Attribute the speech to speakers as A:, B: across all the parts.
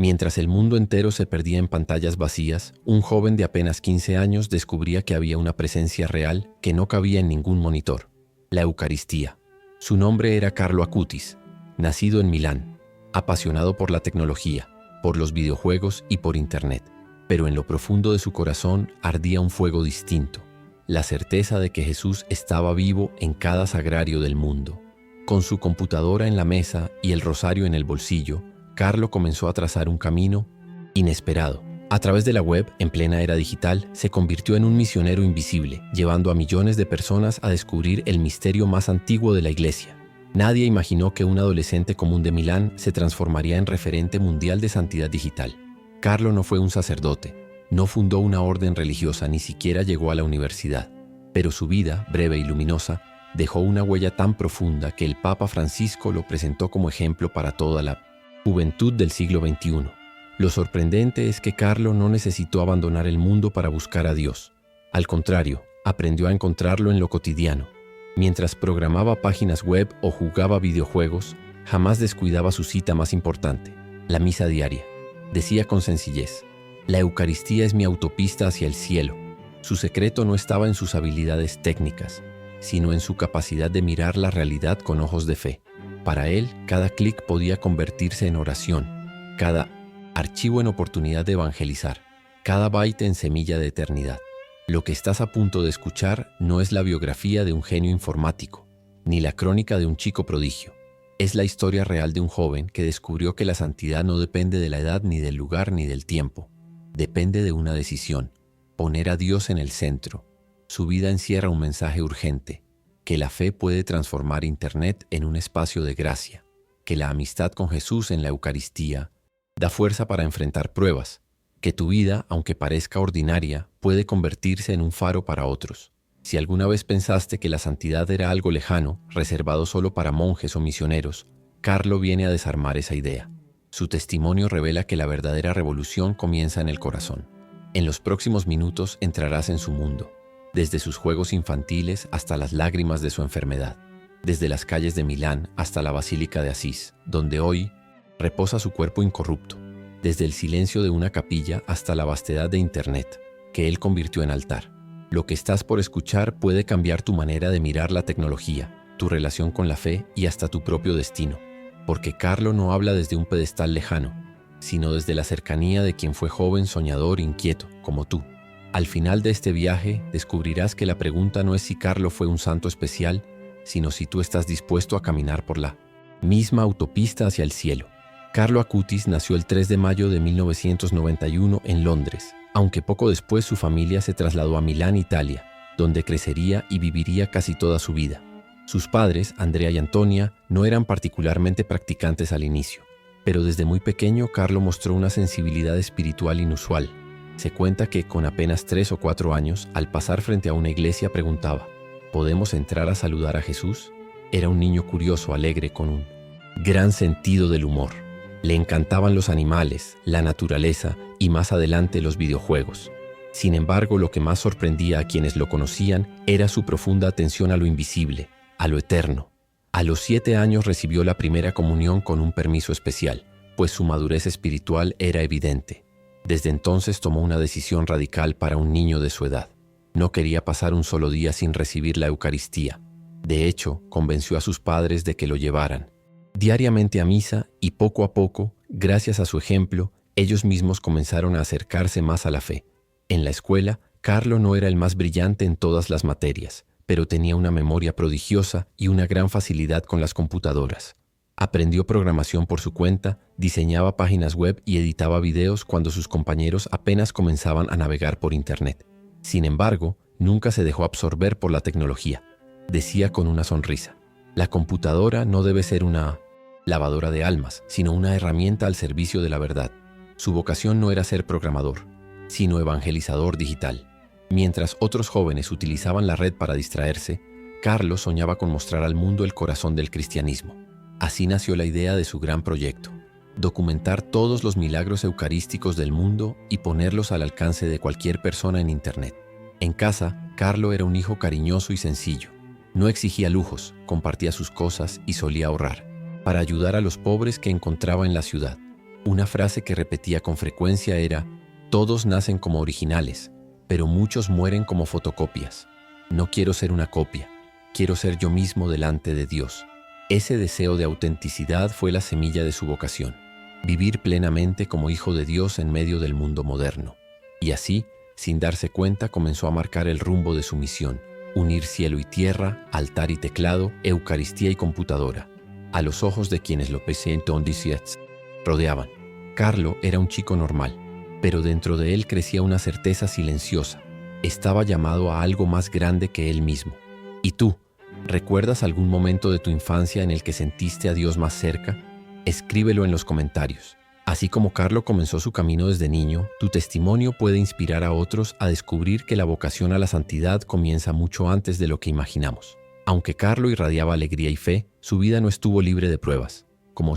A: Mientras el mundo entero se perdía en pantallas vacías, un joven de apenas 15 años descubría que había una presencia real que no cabía en ningún monitor: la Eucaristía. Su nombre era Carlo Acutis, nacido en Milán, apasionado por la tecnología, por los videojuegos y por Internet. Pero en lo profundo de su corazón ardía un fuego distinto: la certeza de que Jesús estaba vivo en cada sagrario del mundo. Con su computadora en la mesa y el rosario en el bolsillo, Carlo comenzó a trazar un camino inesperado. A través de la web, en plena era digital, se convirtió en un misionero invisible, llevando a millones de personas a descubrir el misterio más antiguo de la Iglesia. Nadie imaginó que un adolescente común de Milán se transformaría en referente mundial de santidad digital. Carlo no fue un sacerdote, no fundó una orden religiosa, ni siquiera llegó a la universidad. Pero su vida, breve y luminosa, dejó una huella tan profunda que el Papa Francisco lo presentó como ejemplo para toda la juventud del siglo XXI. Lo sorprendente es que Carlo no necesitó abandonar el mundo para buscar a Dios. Al contrario, aprendió a encontrarlo en lo cotidiano. Mientras programaba páginas web o jugaba videojuegos, jamás descuidaba su cita más importante: la misa diaria. Decía con sencillez: la Eucaristía es mi autopista hacia el cielo. Su secreto no estaba en sus habilidades técnicas, sino en su capacidad de mirar la realidad con ojos de fe. Para él, cada clic podía convertirse en oración, cada archivo en oportunidad de evangelizar, cada byte en semilla de eternidad. Lo que estás a punto de escuchar no es la biografía de un genio informático, ni la crónica de un chico prodigio. Es la historia real de un joven que descubrió que la santidad no depende de la edad, ni del lugar, ni del tiempo. Depende de una decisión: poner a Dios en el centro. Su vida encierra un mensaje urgente: que la fe puede transformar Internet en un espacio de gracia, que la amistad con Jesús en la Eucaristía da fuerza para enfrentar pruebas, que tu vida, aunque parezca ordinaria, puede convertirse en un faro para otros. Si alguna vez pensaste que la santidad era algo lejano, reservado solo para monjes o misioneros, Carlo viene a desarmar esa idea. Su testimonio revela que la verdadera revolución comienza en el corazón. En los próximos minutos entrarás en su mundo, desde sus juegos infantiles hasta las lágrimas de su enfermedad, desde las calles de Milán hasta la Basílica de Asís, donde hoy reposa su cuerpo incorrupto, desde el silencio de una capilla hasta la vastedad de Internet, que él convirtió en altar. Lo que estás por escuchar puede cambiar tu manera de mirar la tecnología, tu relación con la fe y hasta tu propio destino, porque Carlo no habla desde un pedestal lejano, sino desde la cercanía de quien fue joven, soñador, inquieto, como tú. Al final de este viaje, descubrirás que la pregunta no es si Carlo fue un santo especial, sino si tú estás dispuesto a caminar por la misma autopista hacia el cielo. Carlo Acutis nació el 3 de mayo de 1991 en Londres, aunque poco después su familia se trasladó a Milán, Italia, donde crecería y viviría casi toda su vida. Sus padres, Andrea y Antonia, no eran particularmente practicantes al inicio, pero desde muy pequeño Carlo mostró una sensibilidad espiritual inusual. Se cuenta que con apenas 3 o 4 años, al pasar frente a una iglesia preguntaba: ¿podemos entrar a saludar a Jesús? Era un niño curioso, alegre, con un gran sentido del humor. Le encantaban los animales, la naturaleza y más adelante los videojuegos. Sin embargo, lo que más sorprendía a quienes lo conocían era su profunda atención a lo invisible, a lo eterno. A los 7 años recibió la primera comunión con un permiso especial, pues su madurez espiritual era evidente. Desde entonces tomó una decisión radical para un niño de su edad. No quería pasar un solo día sin recibir la Eucaristía. De hecho, convenció a sus padres de que lo llevaran diariamente a misa y poco a poco, gracias a su ejemplo, ellos mismos comenzaron a acercarse más a la fe. En la escuela, Carlo no era el más brillante en todas las materias, pero tenía una memoria prodigiosa y una gran facilidad con las computadoras. Aprendió programación por su cuenta, diseñaba páginas web y editaba videos cuando sus compañeros apenas comenzaban a navegar por Internet. Sin embargo, nunca se dejó absorber por la tecnología. Decía con una sonrisa: la computadora no debe ser una lavadora de almas, sino una herramienta al servicio de la verdad. Su vocación no era ser programador, sino evangelizador digital. Mientras otros jóvenes utilizaban la red para distraerse, Carlo soñaba con mostrar al mundo el corazón del cristianismo. Así nació la idea de su gran proyecto: documentar todos los milagros eucarísticos del mundo y ponerlos al alcance de cualquier persona en Internet. En casa, Carlo era un hijo cariñoso y sencillo. No exigía lujos, compartía sus cosas y solía ahorrar para ayudar a los pobres que encontraba en la ciudad. Una frase que repetía con frecuencia era: todos nacen como originales, pero muchos mueren como fotocopias. No quiero ser una copia, quiero ser yo mismo delante de Dios. Ese deseo de autenticidad fue la semilla de su vocación: vivir plenamente como hijo de Dios en medio del mundo moderno. Y así, sin darse cuenta, comenzó a marcar el rumbo de su misión: unir cielo y tierra, altar y teclado, Eucaristía y computadora, a los ojos de quienes lo rodeaban. Carlo era un chico normal, pero dentro de él crecía una certeza silenciosa: estaba llamado a algo más grande que él mismo. ¿Y tú? ¿Recuerdas algún momento de tu infancia en el que sentiste a Dios más cerca? Escríbelo en los comentarios. Así como Carlo comenzó su camino desde niño, tu testimonio puede inspirar a otros a descubrir que la vocación a la santidad comienza mucho antes de lo que imaginamos. Aunque Carlo irradiaba alegría y fe, su vida no estuvo libre de pruebas. Como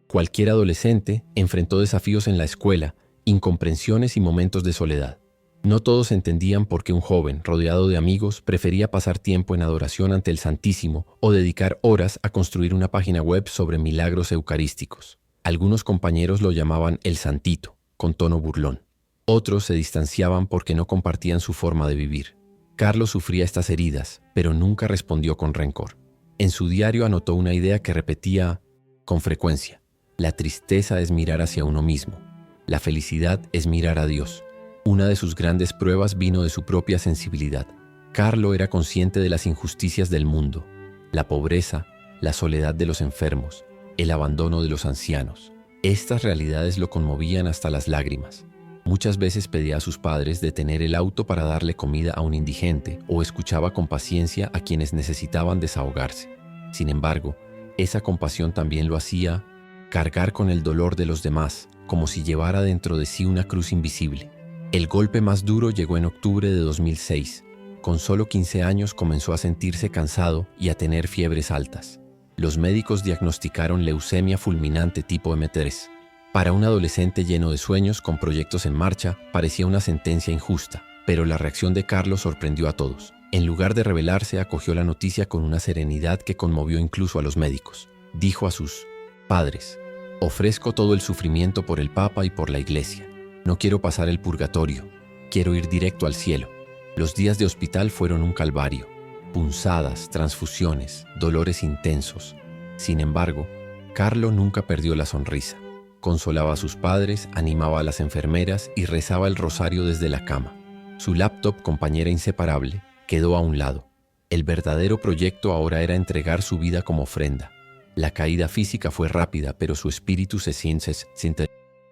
A: cualquier adolescente, enfrentó desafíos en la escuela, incomprensiones y momentos de soledad. No todos entendían por qué un joven, rodeado de amigos, prefería pasar tiempo en adoración ante el Santísimo o dedicar horas a construir una página web sobre milagros eucarísticos. Algunos compañeros lo llamaban el Santito, con tono burlón. Otros se distanciaban porque no compartían su forma de vivir. Carlos sufría estas heridas, pero nunca respondió con rencor. En su diario anotó una idea que repetía con frecuencia: la tristeza es mirar hacia uno mismo, la felicidad es mirar a Dios. Una de sus grandes pruebas vino de su propia sensibilidad. Carlo era consciente de las injusticias del mundo: la pobreza, la soledad de los enfermos, el abandono de los ancianos. Estas realidades lo conmovían hasta las lágrimas. Muchas veces pedía a sus padres detener el auto para darle comida a un indigente o escuchaba con paciencia a quienes necesitaban desahogarse. Sin embargo, esa compasión también lo hacía cargar con el dolor de los demás, como si llevara dentro de sí una cruz invisible. El golpe más duro llegó en octubre de 2006. Con solo 15 años comenzó a sentirse cansado y a tener fiebres altas. Los médicos diagnosticaron leucemia fulminante tipo M3. Para un adolescente lleno de sueños, con proyectos en marcha, parecía una sentencia injusta, pero la reacción de Carlos sorprendió a todos. En lugar de rebelarse, acogió la noticia con una serenidad que conmovió incluso a los médicos. Dijo a sus padres: ofrezco todo el sufrimiento por el Papa y por la Iglesia. No quiero pasar el purgatorio, quiero ir directo al cielo. Los días de hospital fueron un calvario: punzadas, transfusiones, dolores intensos. Sin embargo, Carlo nunca perdió la sonrisa. Consolaba a sus padres, animaba a las enfermeras y rezaba el rosario desde la cama. Su laptop, compañera inseparable, quedó a un lado. El verdadero proyecto ahora era entregar su vida como ofrenda. La caída física fue rápida, pero su espíritu se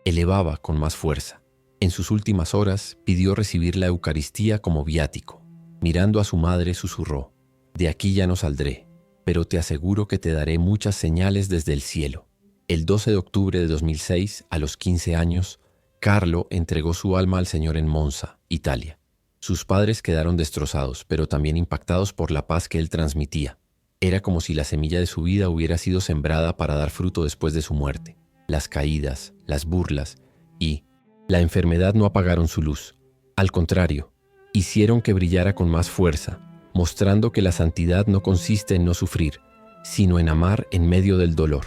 A: elevaba con más fuerza. En sus últimas horas pidió recibir la Eucaristía como viático. Mirando a su madre, susurró: de aquí ya no saldré, pero te aseguro que te daré muchas señales desde el cielo. El 12 de octubre de 2006, a los 15 años, Carlo entregó su alma al Señor en Monza, Italia. Sus padres quedaron destrozados, pero también impactados por la paz que él transmitía. Era como si la semilla de su vida hubiera sido sembrada para dar fruto después de su muerte. Las caídas, las burlas y la enfermedad no apagaron su luz. Al contrario, hicieron que brillara con más fuerza, mostrando que la santidad no consiste en no sufrir, sino en amar en medio del dolor.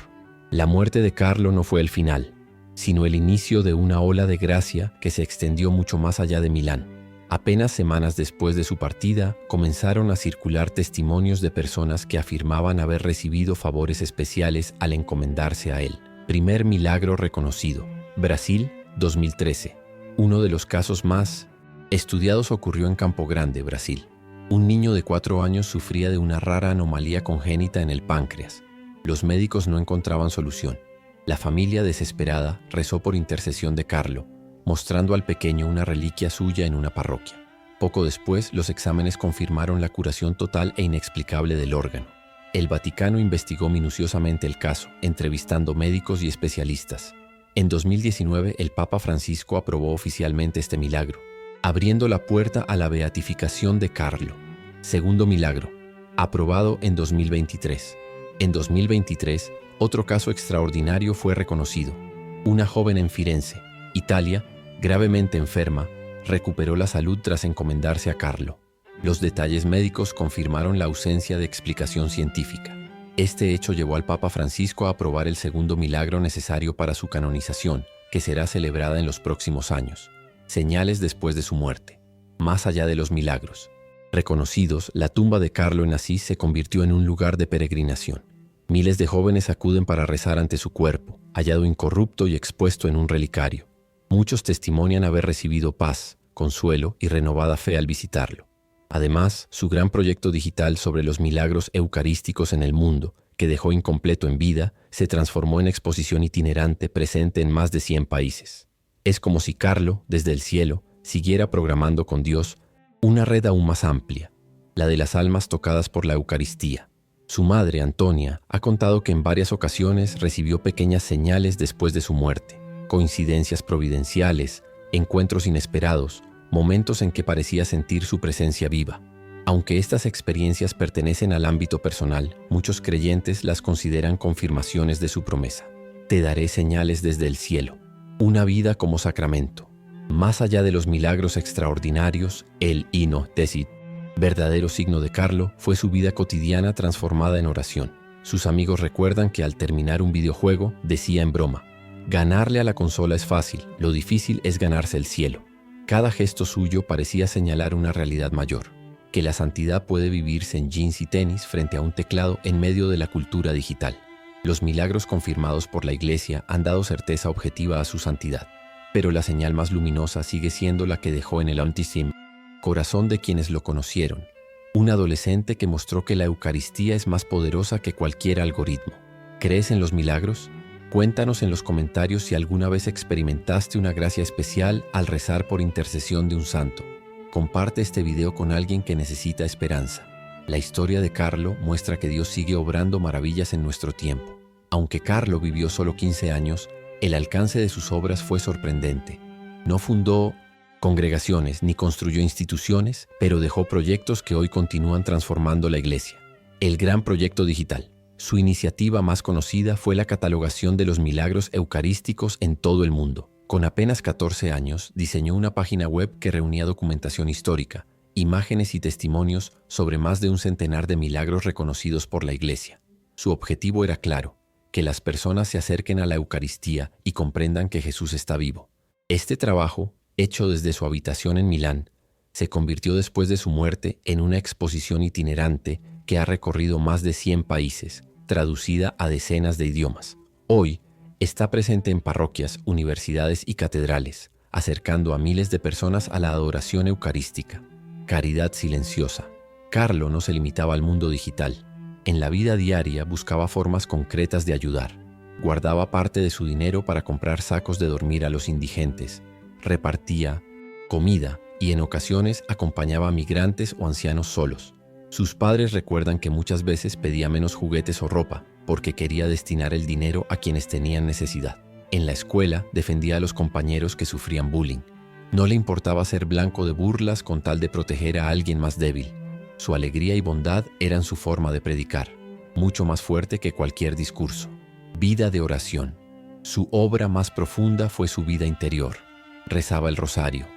A: La muerte de Carlo no fue el final, sino el inicio de una ola de gracia que se extendió mucho más allá de Milán. Apenas semanas después de su partida, comenzaron a circular testimonios de personas que afirmaban haber recibido favores especiales al encomendarse a él. Primer milagro reconocido: Brasil, 2013. Uno de los casos más estudiados ocurrió en Campo Grande, Brasil. Un niño de 4 años sufría de una rara anomalía congénita en el páncreas. Los médicos no encontraban solución. La familia, desesperada, rezó por intercesión de Carlo, mostrando al pequeño una reliquia suya en una parroquia. Poco después, los exámenes confirmaron la curación total e inexplicable del órgano. El Vaticano investigó minuciosamente el caso, entrevistando médicos y especialistas. En 2019, el Papa Francisco aprobó oficialmente este milagro, abriendo la puerta a la beatificación de Carlo. Segundo milagro, aprobado en 2023. En 2023, otro caso extraordinario fue reconocido. Una joven en Firenze, Italia, gravemente enferma, recuperó la salud tras encomendarse a Carlo. Los detalles médicos confirmaron la ausencia de explicación científica. Este hecho llevó al Papa Francisco a aprobar el segundo milagro necesario para su canonización, que será celebrada en los próximos años. Señales después de su muerte. Más allá de los milagros reconocidos, la tumba de Carlo en Asís se convirtió en un lugar de peregrinación. Miles de jóvenes acuden para rezar ante su cuerpo, hallado incorrupto y expuesto en un relicario. Muchos testimonian haber recibido paz, consuelo y renovada fe al visitarlo. Además, su gran proyecto digital sobre los milagros eucarísticos en el mundo, que dejó incompleto en vida, se transformó en exposición itinerante presente en más de 100 países. Es como si Carlo, desde el cielo, siguiera programando con Dios una red aún más amplia, la de las almas tocadas por la Eucaristía. Su madre, Antonia, ha contado que en varias ocasiones recibió pequeñas señales después de su muerte, coincidencias providenciales, encuentros inesperados, momentos en que parecía sentir su presencia viva. Aunque estas experiencias pertenecen al ámbito personal, muchos creyentes las consideran confirmaciones de su promesa. Te daré señales desde el cielo. Una vida como sacramento. Más allá de los milagros extraordinarios, el Ino Desit, verdadero signo de Carlo, fue su vida cotidiana transformada en oración. Sus amigos recuerdan que al terminar un videojuego decía en broma: ganarle a la consola es fácil, lo difícil es ganarse el cielo. Cada gesto suyo parecía señalar una realidad mayor, que la santidad puede vivirse en jeans y tenis frente a un teclado en medio de la cultura digital. Los milagros confirmados por la Iglesia han dado certeza objetiva a su santidad, pero la señal más luminosa sigue siendo la que dejó en el Antisim, corazón de quienes lo conocieron, un adolescente que mostró que la Eucaristía es más poderosa que cualquier algoritmo. ¿Crees en los milagros? Cuéntanos en los comentarios si alguna vez experimentaste una gracia especial al rezar por intercesión de un santo. Comparte este video con alguien que necesita esperanza. La historia de Carlo muestra que Dios sigue obrando maravillas en nuestro tiempo. Aunque Carlo vivió solo 15 años, el alcance de sus obras fue sorprendente. No fundó congregaciones ni construyó instituciones, pero dejó proyectos que hoy continúan transformando la Iglesia. El gran proyecto digital. Su iniciativa más conocida fue la catalogación de los milagros eucarísticos en todo el mundo. Con apenas 14 años, diseñó una página web que reunía documentación histórica, imágenes y testimonios sobre más de un centenar de milagros reconocidos por la Iglesia. Su objetivo era claro: que las personas se acerquen a la Eucaristía y comprendan que Jesús está vivo. Este trabajo, hecho desde su habitación en Milán, se convirtió después de su muerte en una exposición itinerante que ha recorrido más de 100 países, traducida a decenas de idiomas. Hoy, está presente en parroquias, universidades y catedrales, acercando a miles de personas a la adoración eucarística. Caridad silenciosa. Carlo no se limitaba al mundo digital. En la vida diaria buscaba formas concretas de ayudar. Guardaba parte de su dinero para comprar sacos de dormir a los indigentes. Repartía comida y en ocasiones acompañaba a migrantes o ancianos solos. Sus padres recuerdan que muchas veces pedía menos juguetes o ropa porque quería destinar el dinero a quienes tenían necesidad. En la escuela defendía a los compañeros que sufrían bullying. No le importaba ser blanco de burlas con tal de proteger a alguien más débil. Su alegría y bondad eran su forma de predicar, mucho más fuerte que cualquier discurso. Vida de oración. Su obra más profunda fue su vida interior. Rezaba el rosario.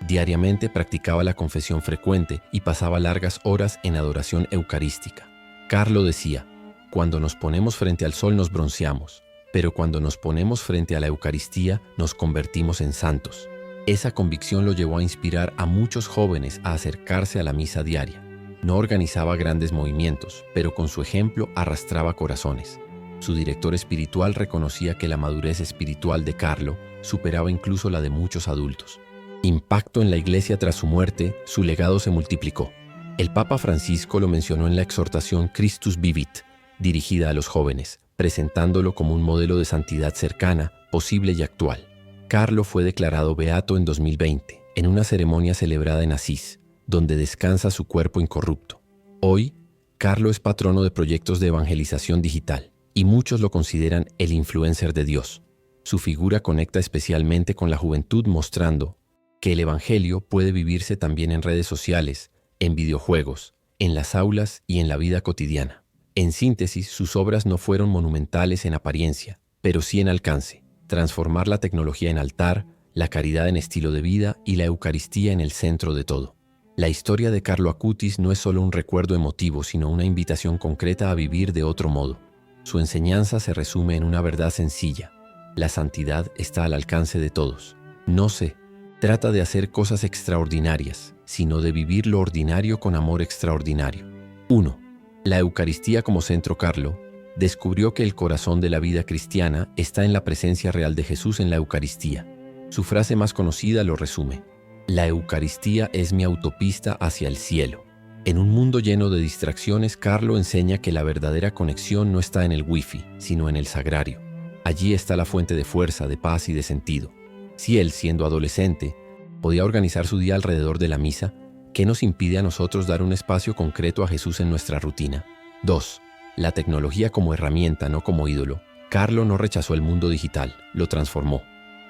A: Diariamente practicaba la confesión frecuente y pasaba largas horas en adoración eucarística. Carlo decía: cuando nos ponemos frente al sol nos bronceamos, pero cuando nos ponemos frente a la Eucaristía nos convertimos en santos. Esa convicción lo llevó a inspirar a muchos jóvenes a acercarse a la misa diaria. No organizaba grandes movimientos, pero con su ejemplo arrastraba corazones. Su director espiritual reconocía que la madurez espiritual de Carlo superaba incluso la de muchos adultos. Impacto en la Iglesia tras su muerte, su legado se multiplicó. El Papa Francisco lo mencionó en la exhortación Christus Vivit, dirigida a los jóvenes, presentándolo como un modelo de santidad cercana, posible y actual. Carlo fue declarado beato en 2020, en una ceremonia celebrada en Asís, donde descansa su cuerpo incorrupto. Hoy, Carlo es patrono de proyectos de evangelización digital, y muchos lo consideran el influencer de Dios. Su figura conecta especialmente con la juventud, mostrando que el Evangelio puede vivirse también en redes sociales, en videojuegos, en las aulas y en la vida cotidiana. En síntesis, sus obras no fueron monumentales en apariencia, pero sí en alcance: transformar la tecnología en altar, la caridad en estilo de vida y la Eucaristía en el centro de todo. La historia de Carlo Acutis no es solo un recuerdo emotivo, sino una invitación concreta a vivir de otro modo. Su enseñanza se resume en una verdad sencilla: la santidad está al alcance de todos. No se trata de hacer cosas extraordinarias, sino de vivir lo ordinario con amor extraordinario. 1. La Eucaristía como centro. Carlo descubrió que el corazón de la vida cristiana está en la presencia real de Jesús en la Eucaristía. Su frase más conocida lo resume: la Eucaristía es mi autopista hacia el cielo. En un mundo lleno de distracciones, Carlo enseña que la verdadera conexión no está en el wifi, sino en el sagrario. Allí está la fuente de fuerza, de paz y de sentido. Si él, siendo adolescente, podía organizar su día alrededor de la misa, ¿qué nos impide a nosotros dar un espacio concreto a Jesús en nuestra rutina? 2. La tecnología como herramienta, no como ídolo. Carlo no rechazó el mundo digital, lo transformó.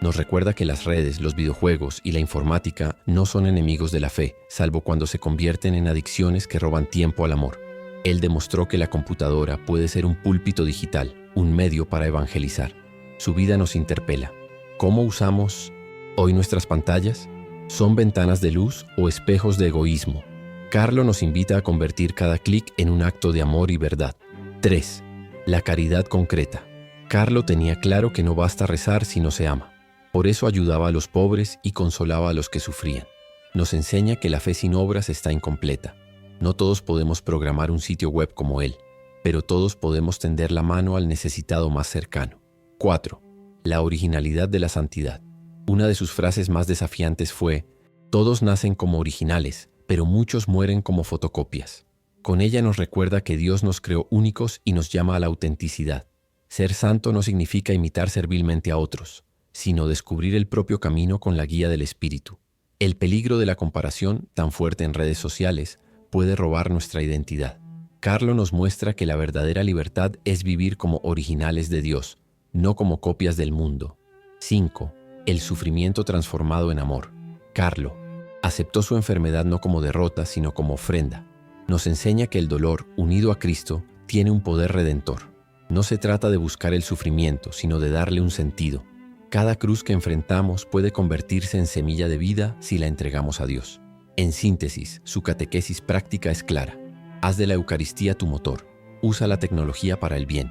A: Nos recuerda que las redes, los videojuegos y la informática no son enemigos de la fe, salvo cuando se convierten en adicciones que roban tiempo al amor. Él demostró que la computadora puede ser un púlpito digital, un medio para evangelizar. Su vida nos interpela. ¿Cómo usamos hoy nuestras pantallas? ¿Son ventanas de luz o espejos de egoísmo? Carlo nos invita a convertir cada clic en un acto de amor y verdad. 3. La caridad concreta. Carlo tenía claro que no basta rezar si no se ama. Por eso ayudaba a los pobres y consolaba a los que sufrían. Nos enseña que la fe sin obras está incompleta. No todos podemos programar un sitio web como él, pero todos podemos tender la mano al necesitado más cercano. 4. La originalidad de la santidad. Una de sus frases más desafiantes fue: todos nacen como originales, pero muchos mueren como fotocopias. Con ella nos recuerda que Dios nos creó únicos y nos llama a la autenticidad. Ser santo no significa imitar servilmente a otros, sino descubrir el propio camino con la guía del Espíritu. El peligro de la comparación, tan fuerte en redes sociales, puede robar nuestra identidad. Carlo nos muestra que la verdadera libertad es vivir como originales de Dios, no como copias del mundo. 5. El sufrimiento transformado en amor. Carlo aceptó su enfermedad no como derrota, sino como ofrenda. Nos enseña que el dolor, unido a Cristo, tiene un poder redentor. No se trata de buscar el sufrimiento, sino de darle un sentido. Cada cruz que enfrentamos puede convertirse en semilla de vida si la entregamos a Dios. En síntesis, su catequesis práctica es clara. Haz de la Eucaristía tu motor. Usa la tecnología para el bien.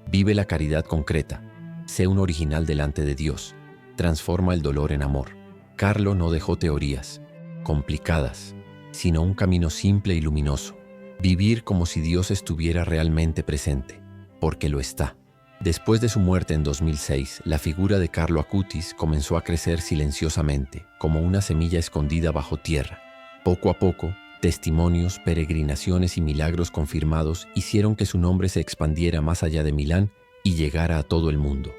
A: Vive la caridad concreta. Sé un original delante de Dios. Transforma el dolor en amor. Carlo no dejó teorías complicadas, sino un camino simple y luminoso. Vivir como si Dios estuviera realmente presente, porque lo está. Después de su muerte en 2006, la figura de Carlo Acutis comenzó a crecer silenciosamente, como una semilla escondida bajo tierra. Poco a poco, testimonios, peregrinaciones y milagros confirmados hicieron que su nombre se expandiera más allá de Milán y llegara a todo el mundo.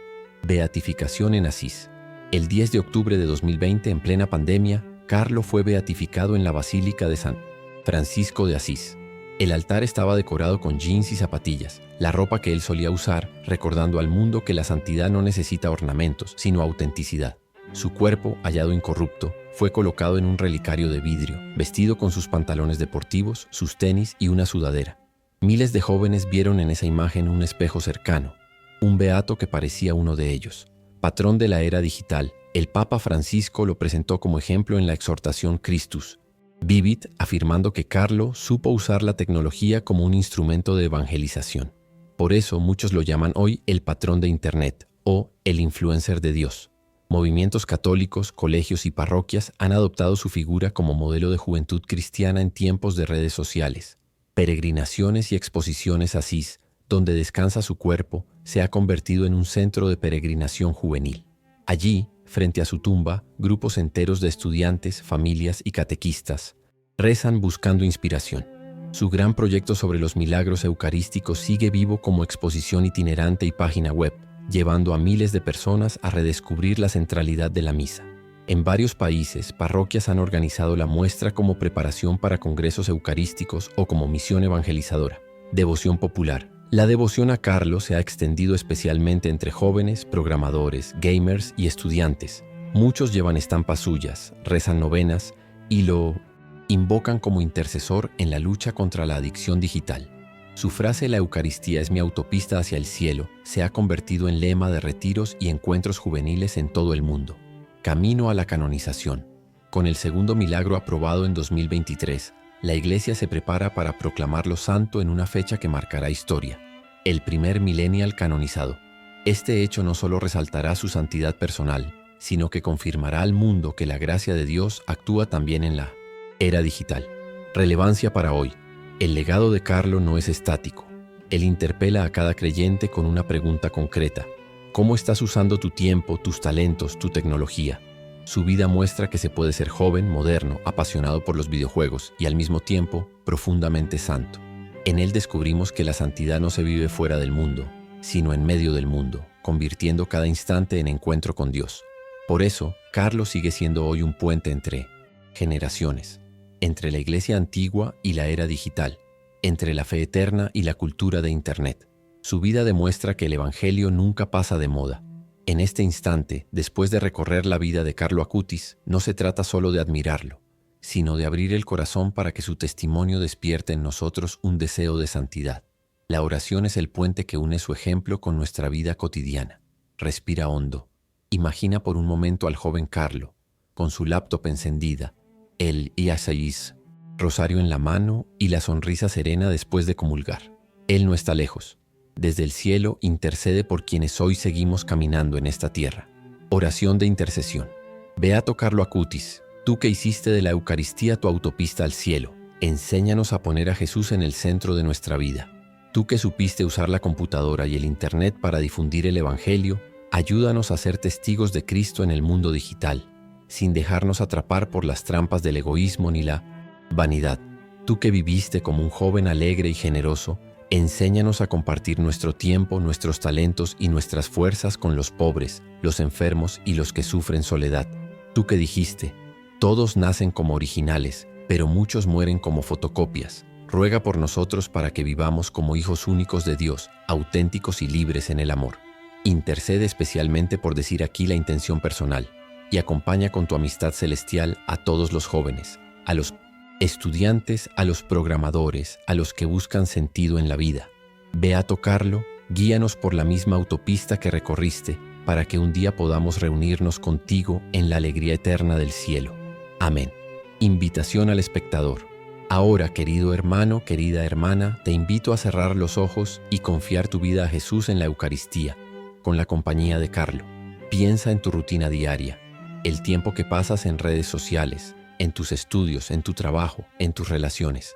A: Beatificación en Asís. El 10 de octubre de 2020, en plena pandemia, Carlo fue beatificado en la Basílica de San Francisco de Asís. El altar estaba decorado con jeans y zapatillas, la ropa que él solía usar, recordando al mundo que la santidad no necesita ornamentos, sino autenticidad. Su cuerpo, hallado incorrupto, fue colocado en un relicario de vidrio, vestido con sus pantalones deportivos, sus tenis y una sudadera. Miles de jóvenes vieron en esa imagen un espejo cercano, un beato que parecía uno de ellos. Patrón de la era digital, el Papa Francisco lo presentó como ejemplo en la exhortación Christus Vivit, afirmando que Carlo supo usar la tecnología como un instrumento de evangelización. Por eso muchos lo llaman hoy el patrón de Internet o el influencer de Dios. Movimientos católicos, colegios y parroquias han adoptado su figura como modelo de juventud cristiana en tiempos de redes sociales. Peregrinaciones y exposiciones Asís, donde descansa su cuerpo, se ha convertido en un centro de peregrinación juvenil. Allí, frente a su tumba, grupos enteros de estudiantes, familias y catequistas rezan buscando inspiración. Su gran proyecto sobre los milagros eucarísticos sigue vivo como exposición itinerante y página web, llevando a miles de personas a redescubrir la centralidad de la misa. En varios países, parroquias han organizado la muestra como preparación para congresos eucarísticos o como misión evangelizadora. Devoción popular. La devoción a Carlo se ha extendido especialmente entre jóvenes, programadores, gamers y estudiantes. Muchos llevan estampas suyas, rezan novenas y lo invocan como intercesor en la lucha contra la adicción digital. Su frase «La Eucaristía es mi autopista hacia el cielo» se ha convertido en lema de retiros y encuentros juveniles en todo el mundo. Camino a la canonización. Con el segundo milagro aprobado en 2023, la Iglesia se prepara para proclamarlo santo en una fecha que marcará historia, el primer millennial canonizado. Este hecho no solo resaltará su santidad personal, sino que confirmará al mundo que la gracia de Dios actúa también en la era digital. Relevancia para hoy. El legado de Carlo no es estático. Él interpela a cada creyente con una pregunta concreta. ¿Cómo estás usando tu tiempo, tus talentos, tu tecnología? Su vida muestra que se puede ser joven, moderno, apasionado por los videojuegos y al mismo tiempo profundamente santo. En él descubrimos que la santidad no se vive fuera del mundo, sino en medio del mundo, convirtiendo cada instante en encuentro con Dios. Por eso, Carlo sigue siendo hoy un puente entre generaciones, entre la iglesia antigua y la era digital, entre la fe eterna y la cultura de Internet. Su vida demuestra que el Evangelio nunca pasa de moda. En este instante, después de recorrer la vida de Carlo Acutis, no se trata solo de admirarlo, sino de abrir el corazón para que su testimonio despierte en nosotros un deseo de santidad. La oración es el puente que une su ejemplo con nuestra vida cotidiana. Respira hondo. Imagina por un momento al joven Carlo, con su laptop encendida, el IASAIS, rosario en la mano y la sonrisa serena después de comulgar. Él no está lejos. Desde el cielo intercede por quienes hoy seguimos caminando en esta tierra. Oración de intercesión. Beato Carlo Acutis, tú que hiciste de la Eucaristía tu autopista al cielo, enséñanos a poner a Jesús en el centro de nuestra vida. Tú que supiste usar la computadora y el Internet para difundir el Evangelio, ayúdanos a ser testigos de Cristo en el mundo digital, sin dejarnos atrapar por las trampas del egoísmo ni la vanidad. Tú que viviste como un joven alegre y generoso, enséñanos a compartir nuestro tiempo, nuestros talentos y nuestras fuerzas con los pobres, los enfermos y los que sufren soledad. Tú que dijiste, todos nacen como originales, pero muchos mueren como fotocopias. Ruega por nosotros para que vivamos como hijos únicos de Dios, auténticos y libres en el amor. Intercede especialmente por decir aquí la intención personal y acompaña con tu amistad celestial a todos los jóvenes, a los estudiantes, a los programadores, a los que buscan sentido en la vida. Beato Carlo, guíanos por la misma autopista que recorriste para que un día podamos reunirnos contigo en la alegría eterna del cielo. Amén. Invitación al espectador. Ahora, querido hermano, querida hermana, te invito a cerrar los ojos y confiar tu vida a Jesús en la Eucaristía, con la compañía de Carlo. Piensa en tu rutina diaria, el tiempo que pasas en redes sociales, en tus estudios, en tu trabajo, en tus relaciones.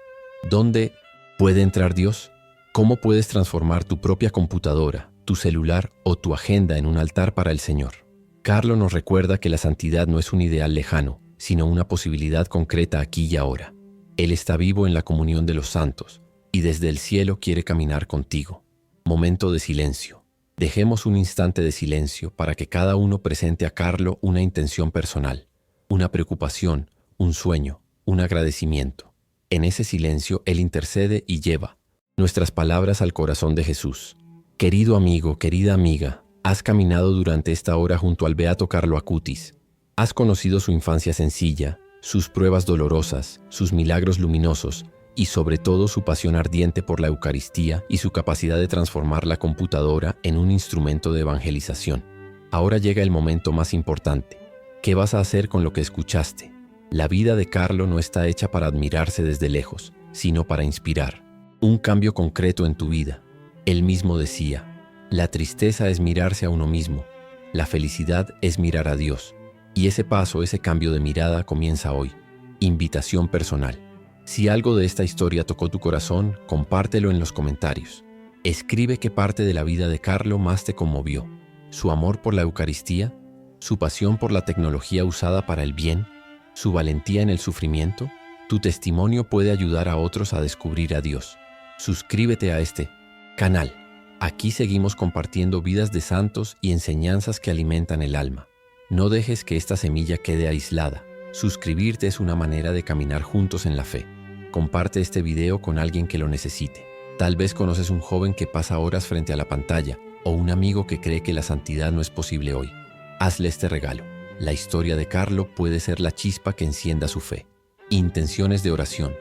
A: ¿Dónde puede entrar Dios? ¿Cómo puedes transformar tu propia computadora, tu celular o tu agenda en un altar para el Señor? Carlo nos recuerda que la santidad no es un ideal lejano, sino una posibilidad concreta aquí y ahora. Él está vivo en la comunión de los santos y desde el cielo quiere caminar contigo. Momento de silencio. Dejemos un instante de silencio para que cada uno presente a Carlo una intención personal, una preocupación, un sueño, un agradecimiento. En ese silencio, Él intercede y lleva nuestras palabras al corazón de Jesús. Querido amigo, querida amiga, has caminado durante esta hora junto al Beato Carlo Acutis. Has conocido su infancia sencilla, sus pruebas dolorosas, sus milagros luminosos y sobre todo su pasión ardiente por la Eucaristía y su capacidad de transformar la computadora en un instrumento de evangelización. Ahora llega el momento más importante. ¿Qué vas a hacer con lo que escuchaste? La vida de Carlo no está hecha para admirarse desde lejos, sino para inspirar un cambio concreto en tu vida. Él mismo decía, la tristeza es mirarse a uno mismo, la felicidad es mirar a Dios. Y ese paso, ese cambio de mirada comienza hoy. Invitación personal. Si algo de esta historia tocó tu corazón, compártelo en los comentarios. Escribe qué parte de la vida de Carlo más te conmovió. ¿Su amor por la Eucaristía? ¿Su pasión por la tecnología usada para el bien? ¿Su valentía en el sufrimiento? Tu testimonio puede ayudar a otros a descubrir a Dios. Suscríbete a este canal. Aquí seguimos compartiendo vidas de santos y enseñanzas que alimentan el alma. No dejes que esta semilla quede aislada. Suscribirte es una manera de caminar juntos en la fe. Comparte este video con alguien que lo necesite. Tal vez conoces un joven que pasa horas frente a la pantalla o un amigo que cree que la santidad no es posible hoy. Hazle este regalo. La historia de Carlo puede ser la chispa que encienda su fe. Intenciones de oración.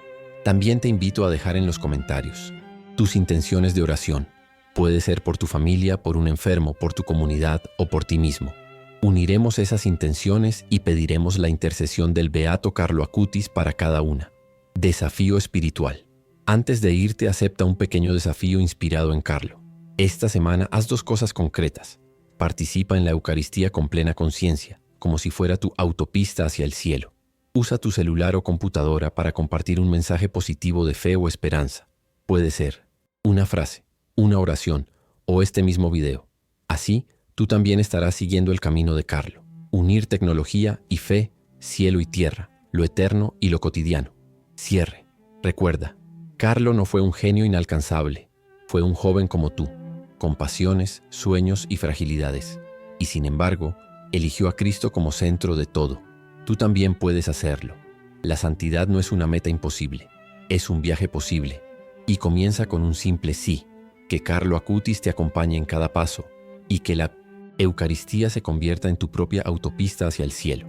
A: También te invito a dejar en los comentarios tus intenciones de oración. Puede ser por tu familia, por un enfermo, por tu comunidad o por ti mismo. Uniremos esas intenciones y pediremos la intercesión del Beato Carlo Acutis para cada una. Desafío espiritual. Antes de irte, acepta un pequeño desafío inspirado en Carlo. Esta semana haz 2 cosas concretas. Participa en la Eucaristía con plena conciencia, como si fuera tu autopista hacia el cielo. Usa tu celular o computadora para compartir un mensaje positivo de fe o esperanza. Puede ser una frase, una oración o este mismo video. Así, tú también estarás siguiendo el camino de Carlo. Unir tecnología y fe, cielo y tierra, lo eterno y lo cotidiano. Cierre. Recuerda, Carlo no fue un genio inalcanzable. Fue un joven como tú, con pasiones, sueños y fragilidades. Y sin embargo, eligió a Cristo como centro de todo. Tú también puedes hacerlo. La santidad no es una meta imposible, es un viaje posible. Y comienza con un simple sí. Que Carlo Acutis te acompañe en cada paso y que la Eucaristía se convierta en tu propia autopista hacia el cielo.